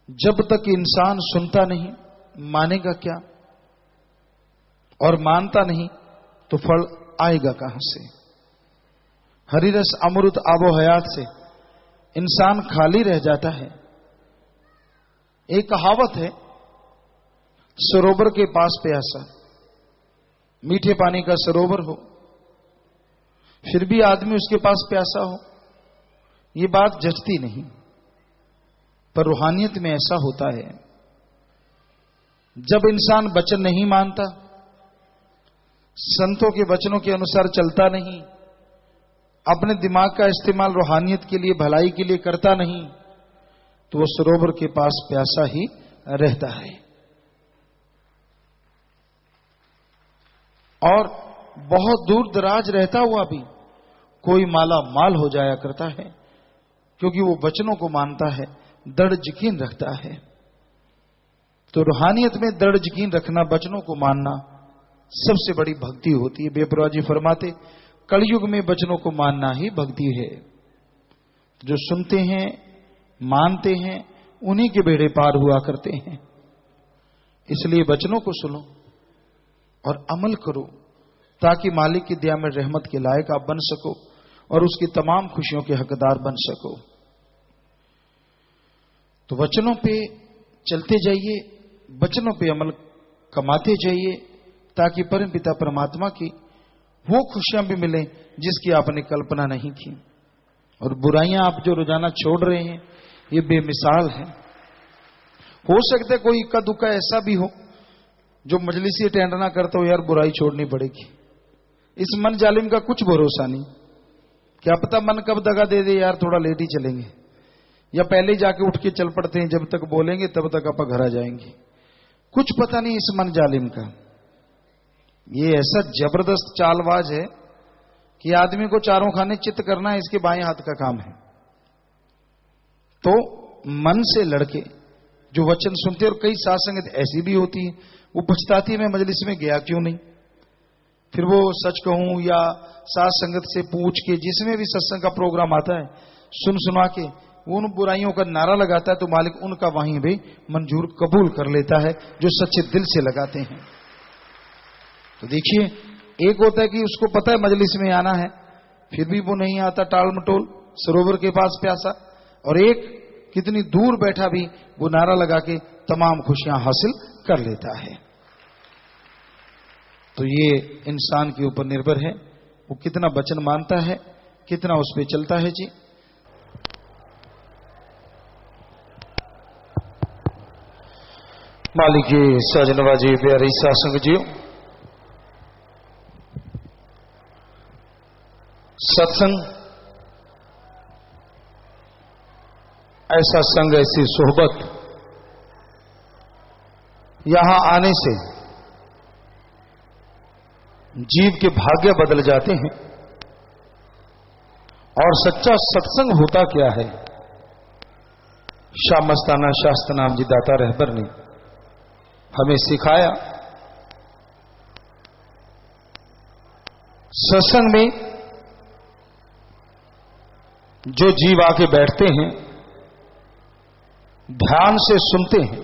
A: जब तक इंसान सुनता नहीं, मानेगा क्या, और मानता नहीं तो फल आएगा कहां से। हरिरस अमृत आबो हयात से इंसान खाली रह जाता है। एक कहावत है, सरोवर के पास प्यासा, मीठे पानी का सरोवर हो फिर भी आदमी उसके पास प्यासा हो, ये बात जचती नहीं। पर रूहानियत में ऐसा होता है, जब इंसान वचन नहीं मानता, संतों के वचनों के अनुसार चलता नहीं, अपने दिमाग का इस्तेमाल रूहानियत के लिए, भलाई के लिए करता नहीं, तो वो सरोवर के पास प्यासा ही रहता है। और बहुत दूर दराज रहता हुआ भी कोई माला माल हो जाया करता है, क्योंकि वो वचनों को मानता है, दृढ़ यकीन रखता है। तो रूहानियत में दृढ़ यकीन रखना, वचनों को मानना सबसे बड़ी भक्ति होती है। बेपरवाह जी फरमाते, कलयुग में वचनों को मानना ही भक्ति है। जो सुनते हैं, मानते हैं, उन्हीं के बेड़े पार हुआ करते हैं। इसलिए वचनों को सुनो और अमल करो, ताकि मालिक की दया में रहमत के लायक आप बन सको और उसकी तमाम खुशियों के हकदार बन सको। तो वचनों पे चलते जाइए, वचनों पे अमल कमाते जाइए, ताकि परमपिता परमात्मा की वो खुशियां भी मिलें जिसकी आपने कल्पना नहीं की। और बुराइयां आप जो रोजाना छोड़ रहे हैं, ये बेमिसाल है। हो सकता है कोई इक्का दुक्का ऐसा भी हो जो मजलिसी अटेंड ना करता हो, यार बुराई छोड़नी पड़ेगी। इस मन जालिम का कुछ भरोसा नहीं, क्या पता मन कब दगा दे दे, यार थोड़ा लेट ही चलेंगे, या पहले जाके उठ के चल पड़ते हैं, जब तक बोलेंगे तब तक आप घर आ जाएंगे। कुछ पता नहीं इस मन जालिम का। ये ऐसा जबरदस्त चालबाज है कि आदमी को चारों खाने चित्त करना इसके बाएं हाथ का काम है। तो मन से लड़के जो वचन सुनते, और कई साथ संगत ऐसी भी होती है, वो पछताती है मैं मजलिस में गया क्यों नहीं। फिर वो सच कहूं या साथ संगत से पूछ के, जिसमें भी सत्संग का प्रोग्राम आता है, सुन सुना के वो उन बुराइयों का नारा लगाता है, तो मालिक उनका वहीं भी मंजूर कबूल कर लेता है, जो सच्चे दिल से लगाते हैं। तो देखिए, एक होता है कि उसको पता है मजलिस में आना है, फिर भी वो नहीं आता, टाल मटोल, सरोवर के पास प्यासा। और एक कितनी दूर बैठा भी वो नारा लगा के तमाम खुशियां हासिल कर लेता है। तो ये इंसान के ऊपर निर्भर है, वो कितना वचन मानता है, कितना उस पर चलता है। जी मालिके सजनवाजी प्यारी सासंग जी, सत्संग ऐसा संग, ऐसी सोहबत, यहां आने से जीव के भाग्य बदल जाते हैं। और सच्चा सत्संग होता क्या है, शाह मस्ताना शास्त्र नाम जी दाता रहबर ने हमें सिखाया। सत्संग में जो जीव आके बैठते हैं, ध्यान से सुनते हैं,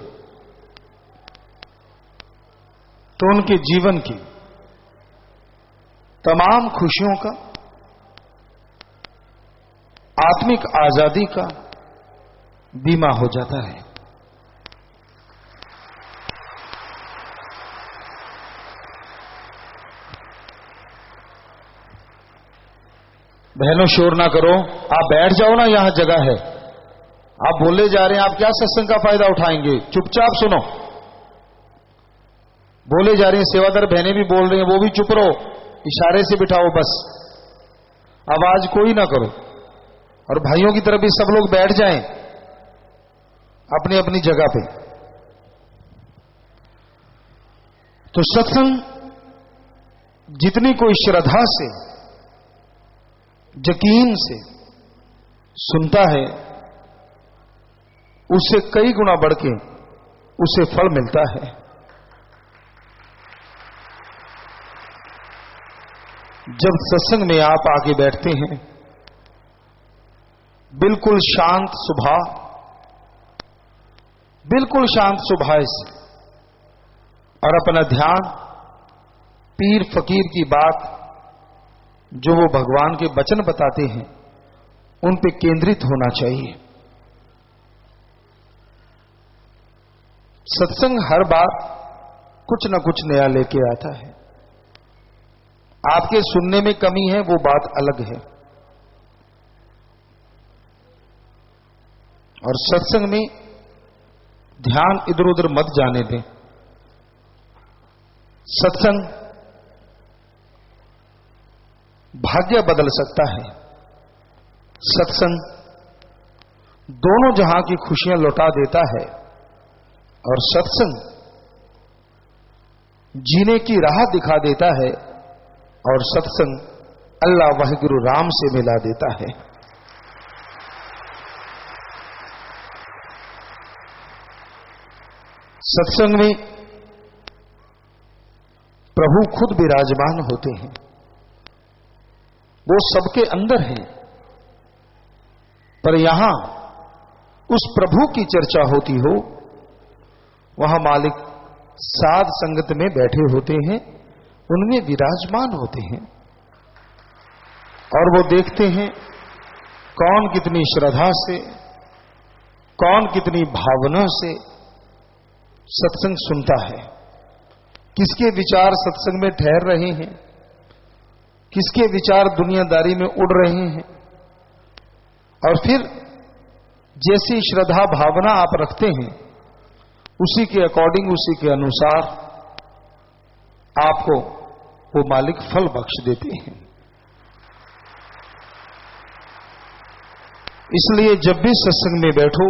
A: तो उनके जीवन की तमाम खुशियों का, आत्मिक आजादी का बीमा हो जाता है। बहनों शोर ना करो, आप बैठ जाओ ना, यहां जगह है। आप बोले जा रहे हैं, आप क्या सत्संग का फायदा उठाएंगे? चुपचाप सुनो। बोले जा रहे हैं, सेवादार बहनें भी बोल रही हैं, वो भी चुप रहो, इशारे से बिठाओ, बस आवाज कोई ना करो। और भाइयों की तरफ भी सब लोग बैठ जाएं अपनी अपनी जगह पे। तो सत्संग जितनी कोई श्रद्धा से, यकीन से सुनता है, उससे कई गुना बढ़ के उसे फल मिलता है। जब सत्संग में आप आके बैठते हैं, बिल्कुल शांत स्वभाव, बिल्कुल शांत स्वभाव से, और अपना ध्यान पीर फकीर की बात, जो वो भगवान के वचन बताते हैं, उन पे केंद्रित होना चाहिए। सत्संग हर बार कुछ न कुछ नया लेके आता है। आपके सुनने में कमी है, वो बात अलग है। और सत्संग में ध्यान इधर उधर मत जाने दें। सत्संग भाग्य बदल सकता है। सत्संग दोनों जहां की खुशियां लौटा देता है। और सत्संग जीने की राह दिखा देता है। और सत्संग अल्लाह वाहिगुरु राम से मिला देता है। सत्संग में प्रभु खुद विराजमान होते हैं। वो सबके अंदर हैं, पर यहां उस प्रभु की चर्चा होती हो, वहां मालिक साध संगत में बैठे होते हैं, उनमें विराजमान होते हैं। और वो देखते हैं कौन कितनी श्रद्धा से, कौन कितनी भावना से सत्संग सुनता है, किसके विचार सत्संग में ठहर रहे हैं, किसके विचार दुनियादारी में उड़ रहे हैं। और फिर जैसी श्रद्धा भावना आप रखते हैं, उसी के अकॉर्डिंग, उसी के अनुसार आपको वो मालिक फल बख्श देते हैं। इसलिए जब भी सत्संग में बैठो,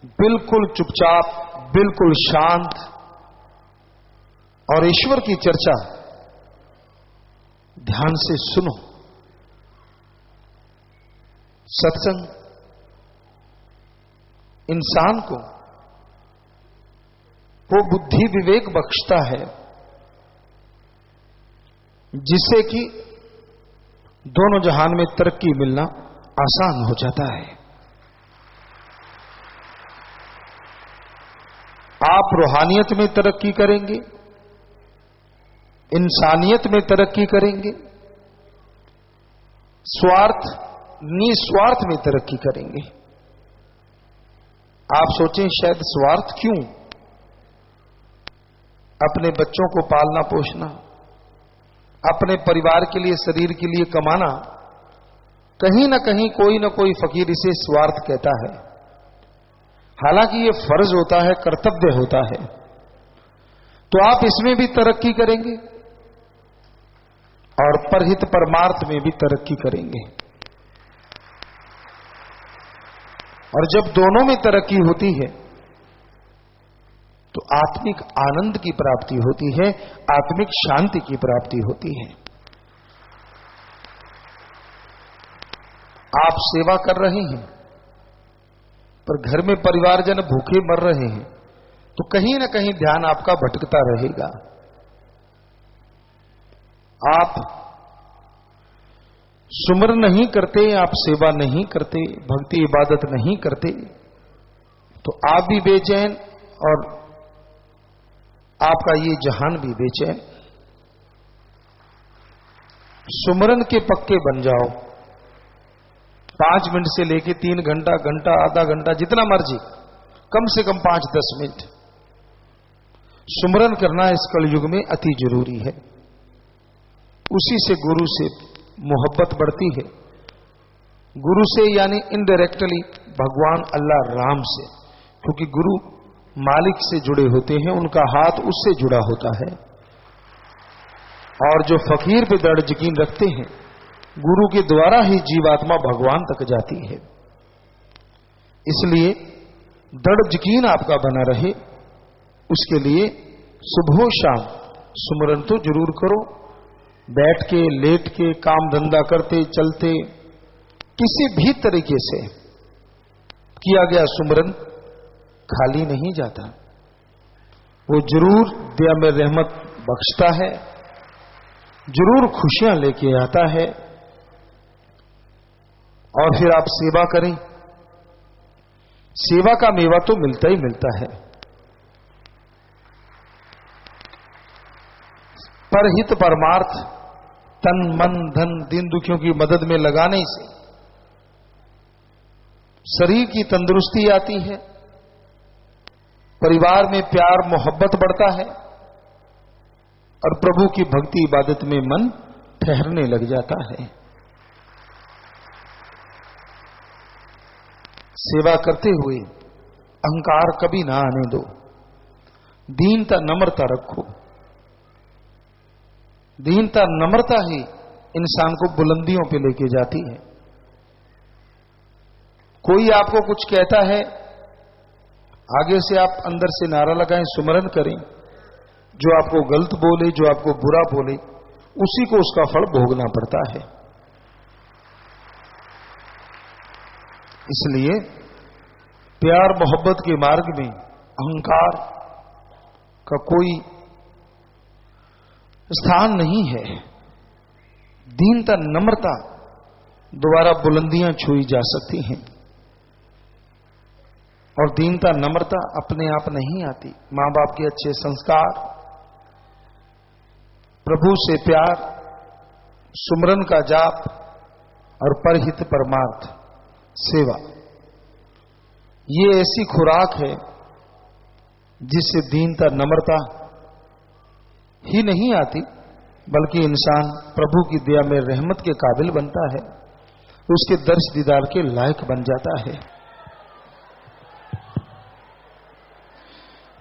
A: बिल्कुल चुपचाप, बिल्कुल शांत, और ईश्वर की चर्चा ध्यान से सुनो। सत्संग इंसान को वो बुद्धि विवेक बख्शता है, जिससे कि दोनों जहान में तरक्की मिलना आसान हो जाता है। आप रूहानियत में तरक्की करेंगे, इंसानियत में तरक्की करेंगे, स्वार्थ निस्वार्थ में तरक्की करेंगे। आप सोचें शायद स्वार्थ क्यों? अपने बच्चों को पालना पोषना, अपने परिवार के लिए, शरीर के लिए कमाना, कहीं ना कहीं कोई ना कोई फकीर इसे स्वार्थ कहता है। हालांकि ये फर्ज होता है, कर्तव्य होता है, तो आप इसमें भी तरक्की करेंगे और परहित परमार्थ में भी तरक्की करेंगे। और जब दोनों में तरक्की होती है तो आत्मिक आनंद की प्राप्ति होती है, आत्मिक शांति की प्राप्ति होती है। आप सेवा कर रहे हैं पर घर में परिवारजन भूखे मर रहे हैं तो कहीं ना कहीं ध्यान आपका भटकता रहेगा। आप सुमरन नहीं करते, आप सेवा नहीं करते, भक्ति इबादत नहीं करते, तो आप भी बेचैन और आपका ये जहान भी बेचैन। सुमरन के पक्के बन जाओ। 5 मिनट से लेके 3 घंटा, घंटा, आधा घंटा, जितना मर्जी, कम से कम 5-10 मिनट सुमरन करना इस कलयुग में अति जरूरी है। उसी से गुरु से मोहब्बत बढ़ती है। गुरु से यानी इनडायरेक्टली भगवान अल्लाह राम से, क्योंकि गुरु मालिक से जुड़े होते हैं, उनका हाथ उससे जुड़ा होता है। और जो फकीर पे दृढ़ यकीन रखते हैं, गुरु के द्वारा ही जीवात्मा भगवान तक जाती है। इसलिए दृढ़ यकीन आपका बना रहे, उसके लिए सुबह शाम सुमरन तो जरूर करो। बैठ के, लेट के, काम धंधा करते चलते, किसी भी तरीके से किया गया सुमरन खाली नहीं जाता। वो जरूर दया में रहमत बख्शता है, जरूर खुशियां लेके आता है। और फिर आप सेवा करें, सेवा का मेवा तो मिलता ही मिलता है। परहित परमार्थ, तन मन धन दीन दुखियों की मदद में लगाने से शरीर की तंदुरुस्ती आती है, परिवार में प्यार मोहब्बत बढ़ता है और प्रभु की भक्ति इबादत में मन ठहरने लग जाता है। सेवा करते हुए अहंकार कभी ना आने दो, दीनता नम्रता रखो। दीनता नम्रता ही इंसान को बुलंदियों पे लेके जाती है। कोई आपको कुछ कहता है, आगे से आप अंदर से नारा लगाएं, सुमरन करें। जो आपको गलत बोले, जो आपको बुरा बोले, उसी को उसका फल भोगना पड़ता है। इसलिए प्यार मोहब्बत के मार्ग में अहंकार का कोई स्थान नहीं है। दीनता नम्रता द्वारा बुलंदियां छुई जा सकती हैं। और दीनता नम्रता अपने आप नहीं आती। मां बाप के अच्छे संस्कार, प्रभु से प्यार, सुमरन का जाप और परहित परमार्थ सेवा, ये ऐसी खुराक है जिससे दीनता नम्रता ही नहीं आती, बल्कि इंसान प्रभु की दया में रहमत के काबिल बनता है, उसके दर्श दीदार के लायक बन जाता है।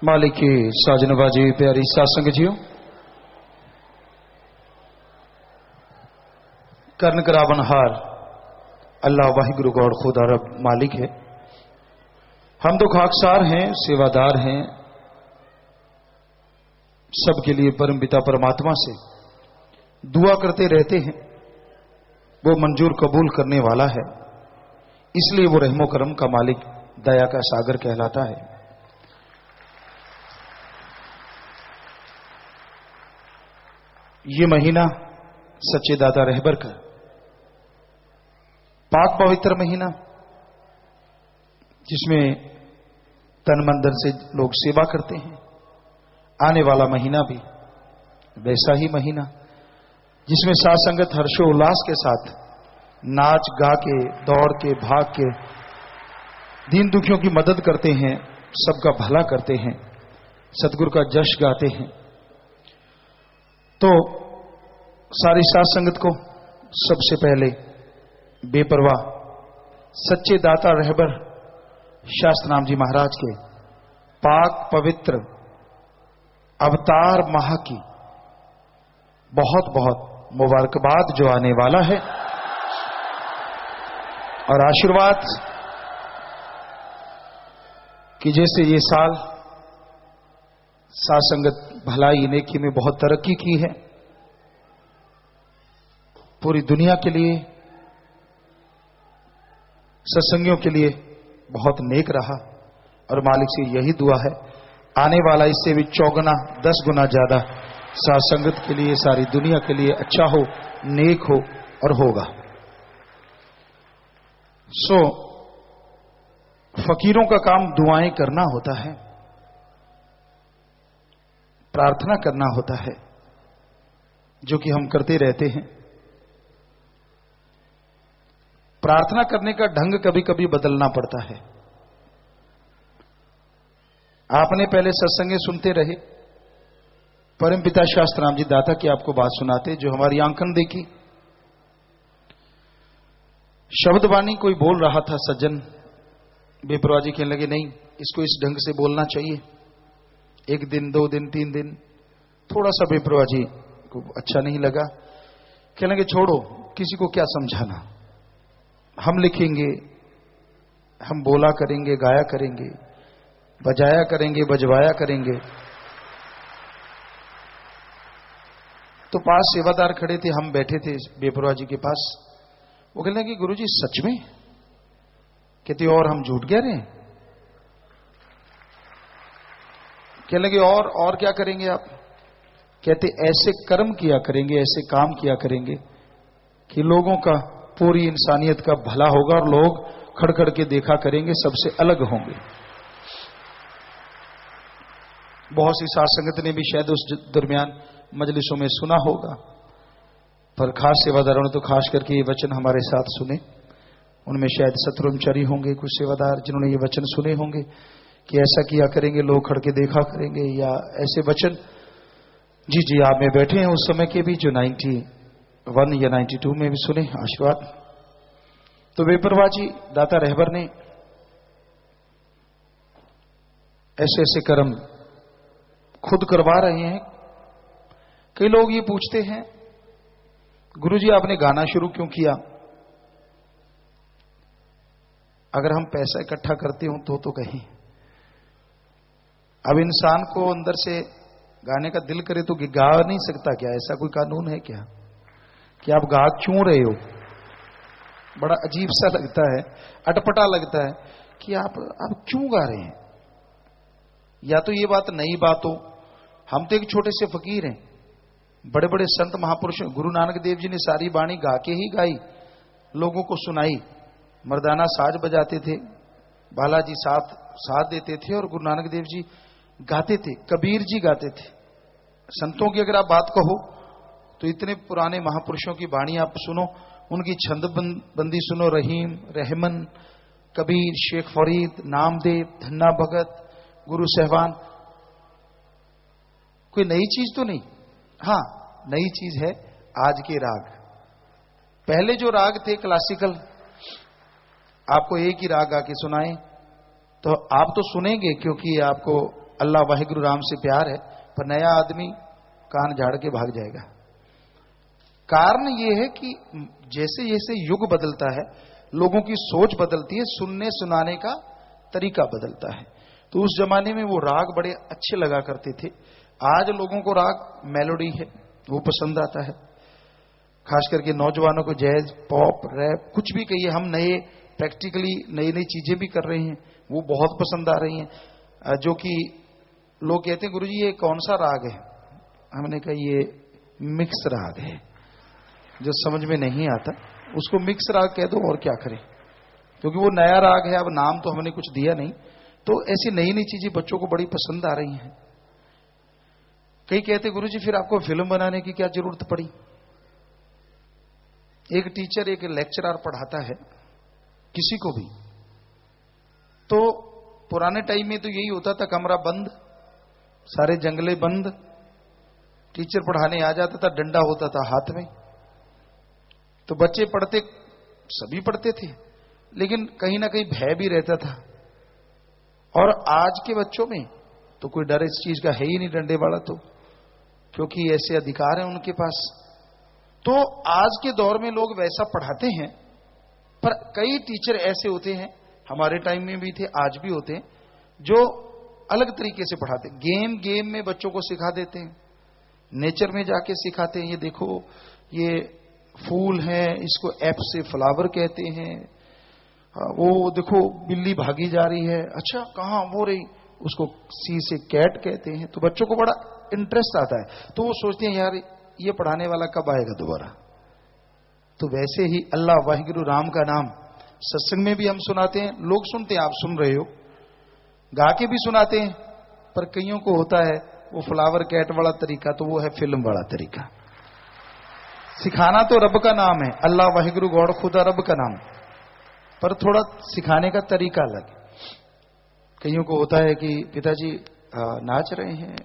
A: मालिक की साजनबाजी प्यारी सासंग जियो, कर्ण करावनहार अल्लाह वाहिगुरु गौड़ खुदा रब मालिक है। हम तो खाकसार हैं, सेवादार हैं, सबके लिए परम पिता परमात्मा से दुआ करते रहते हैं। वो मंजूर कबूल करने वाला है, इसलिए वो रहमो करम का मालिक, दया का सागर कहलाता है। ये महीना सच्चे दाता रहबर का पाक पवित्र महीना, जिसमें तन मन धन से लोग सेवा करते हैं। आने वाला महीना भी वैसा ही महीना, जिसमें साथ संगत हर्षोल्लास के साथ नाच गा के, दौड़ के, भाग के दीन दुखियों की मदद करते हैं, सबका भला करते हैं, सतगुरु का जश गाते हैं। तो सारी साथ संगत को सबसे पहले बेपरवाह सच्चे दाता रहबर शास्त्रनाम जी महाराज के पाक पवित्र अवतार माह की बहुत बहुत मुबारकबाद जो आने वाला है, और आशीर्वाद कि जैसे ये साल साथ संगत भलाई नेकी में बहुत तरक्की की है, पूरी दुनिया के लिए, सत्संगियों के लिए बहुत नेक रहा, और मालिक से यही दुआ है आने वाला इससे भी 4 गुना 10 गुना ज्यादा साथ संगत के लिए, सारी दुनिया के लिए अच्छा हो, नेक हो और होगा। फकीरों का काम दुआएं करना होता है, प्रार्थना करना होता है, जो कि हम करते रहते हैं। प्रार्थना करने का ढंग कभी कभी बदलना पड़ता है। आपने पहले सत्संगे सुनते रहे, परमपिता शास्त्राम जी दाता की आपको बात सुनाते, जो हमारी आंखन देखी। शब्दवाणी कोई बोल रहा था, सज्जन बेपरवाह जी कहने लगे, नहीं इसको इस ढंग से बोलना चाहिए, 1 दिन 2 दिन 3 दिन। थोड़ा सा बेपरवाह जी को अच्छा नहीं लगा, कहने लगे छोड़ो, किसी को क्या समझाना, हम लिखेंगे, हम बोला करेंगे, गाया करेंगे, बजाया करेंगे, बजवाया करेंगे। तो पास सेवादार खड़े थे, हम बैठे थे बेपरवाह जी के पास। वो कहने लगे गुरुजी सच में? कहते और हम झूठ कह रहे हैं? कहने लगे और क्या करेंगे आप? कहते ऐसे कर्म किया करेंगे, ऐसे काम किया करेंगे कि लोगों का, पूरी इंसानियत का भला होगा, और लोग खड़ खड़ के देखा करेंगे, सबसे अलग होंगे। बहुत सी साथ संगत ने भी शायद उस दरमियान मजलिसों में सुना होगा, पर खास सेवादारों ने तो खास करके ये वचन हमारे साथ सुने। उनमें शायद सतब्रह्मचारी होंगे कुछ सेवादार जिन्होंने ये वचन सुने होंगे कि ऐसा किया करेंगे, लोग खड़ के देखा करेंगे, या ऐसे वचन। जी आप में बैठे हैं उस समय के भी, जो 91 या 92 में भी सुने आशीर्वाद। तो बेपरवाह जी दाता रहबर ने ऐसे ऐसे कर्म खुद करवा रहे हैं। कई लोग ये पूछते हैं गुरुजी आपने गाना शुरू क्यों किया? अगर हम पैसा इकट्ठा करते हो तो कहीं, अब इंसान को अंदर से गाने का दिल करे तो गा नहीं सकता क्या? ऐसा कोई कानून है क्या कि आप गा क्यों रहे हो? बड़ा अजीब सा लगता है, अटपटा लगता है कि आप क्यों गा रहे हैं। या तो ये बात नई बात हो, हम तो एक छोटे से फकीर हैं, बड़े बड़े संत महापुरुष गुरु नानक देव जी ने सारी बाणी गा के ही गाई, लोगों को सुनाई। मर्दाना साज बजाते थे, बालाजी साथ देते थे, और गुरु नानक देव जी गाते थे, कबीर जी गाते थे। संतों की अगर आप बात कहो तो इतने पुराने महापुरुषों की बाणी आप सुनो, उनकी छंद बंदी सुनो, रहीम, रहमन, कबीर, शेख फरीद, नामदेव, धन्ना भगत, गुरु सहवान। कोई नई चीज तो नहीं। हाँ, नई चीज है आज के राग। पहले जो राग थे क्लासिकल, आपको एक ही राग आके सुनाए तो आप तो सुनेंगे क्योंकि आपको अल्लाह वाहिगुरु राम से प्यार है, पर नया आदमी कान झाड़ के भाग जाएगा। कारण यह है कि जैसे जैसे युग बदलता है, लोगों की सोच बदलती है, सुनने सुनाने का तरीका बदलता है। तो उस जमाने में वो राग बड़े अच्छे लगा करते थे। आज लोगों को राग मेलोडी है वो पसंद आता है, खास करके नौजवानों को जैज, पॉप, रैप, कुछ भी कहिए, हम नए प्रैक्टिकली नई नई चीजें भी कर रहे हैं, वो बहुत पसंद आ रही हैं। जो कि लोग कहते हैं गुरुजी ये कौन सा राग है? हमने कहा ये मिक्स राग है, जो समझ में नहीं आता उसको मिक्स राग कह दो, और क्या करें, क्योंकि वो नया राग है, अब नाम तो हमने कुछ दिया नहीं। तो ऐसी नई नई चीजें बच्चों को बड़ी पसंद आ रही हैं। कई कहते गुरुजी फिर आपको फिल्म बनाने की क्या जरूरत पड़ी? एक टीचर, एक लेक्चरर पढ़ाता है किसी को भी, तो पुराने टाइम में तो यही होता था, कमरा बंद, सारे जंगले बंद, टीचर पढ़ाने आ जाता था, डंडा होता था हाथ में, तो बच्चे पढ़ते, सभी पढ़ते थे, लेकिन कहीं ना कहीं भय भी रहता था। और आज के बच्चों में तो कोई डर इस चीज का है ही नहीं, डंडे वाला तो, क्योंकि ऐसे अधिकार हैं उनके पास। तो आज के दौर में लोग वैसा पढ़ाते हैं, पर कई टीचर ऐसे होते हैं, हमारे टाइम में भी थे, आज भी होते हैं, जो अलग तरीके से पढ़ाते हैं। गेम में बच्चों को सिखा देते हैं, नेचर में जाके सिखाते हैं, ये देखो ये फूल है, इसको एप से फ्लावर कहते हैं, वो देखो बिल्ली भागी जा रही है, अच्छा कहां वो रही, उसको सी से कैट कहते हैं। तो बच्चों को बड़ा इंटरेस्ट आता है, तो वो सोचते हैं यार ये पढ़ाने वाला कब आएगा दोबारा। तो वैसे ही अल्लाह वाहिगुरु राम का नाम सत्संग में भी हम सुनाते हैं, लोग सुनते हैं, आप सुन रहे हो, गा के भी सुनाते हैं, पर कईयों को होता है वो फ्लावर कैट वाला तरीका, तो वो है फिल्म वाला तरीका। सिखाना तो रब का नाम है, अल्लाह वाहिगुरु गौड़ खुदा रब का नाम, पर थोड़ा सिखाने का तरीका अलग। कईयों को होता है कि पिताजी नाच रहे हैं,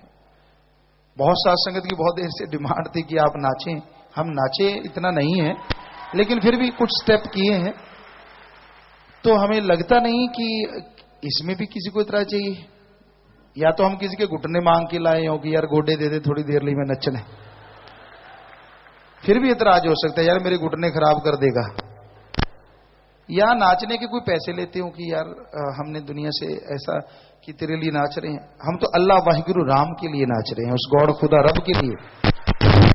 A: बहुत साथ संगत की बहुत देर से डिमांड थी कि आप नाचें, हम नाचे इतना नहीं है लेकिन फिर भी कुछ स्टेप किए हैं, तो हमें लगता नहीं कि इसमें भी किसी को इतना चाहिए, या तो हम किसी के घुटने मांग के लाए हो कि यार गोडे दे दे थोड़ी देर लिए मैं नचने, फिर भी इतराज हो सकता है यार मेरे घुटने खराब कर देगा, या नाचने के कोई पैसे लेते हो कि यार हमने दुनिया से ऐसा कि तेरे लिए नाच रहे हैं। हम तो अल्लाह वाहिगुरु राम के लिए नाच रहे हैं, उस गॉड खुदा रब के लिए।